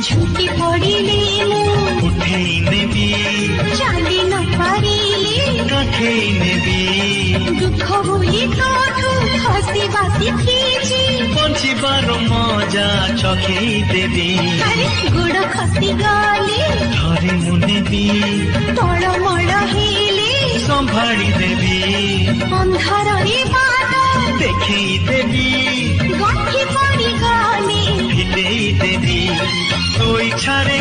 ঝুঁকি পড়িলে উঠেই নেবি, চালি ন পারিলে কাঠেই নেবি। দুঃখ বলি তোঠু হসিবা শিখিছি, বঞ্চিবার মজা চখেই দেবি। আরে গোড় খসি গলে ধরে মু নেবি, টଳମଳ ହେଲେ ସମ୍ଭାଳି ଦେବି। ଅନ୍ଧାରରେ ବାଟ ଦେଖେଇ ଦେବି, ଗଣ୍ଠି ପଡ଼ିଗଲେ ଭିତେଇ ଦେବି। ତୋ ଇଚ୍ଛାରେ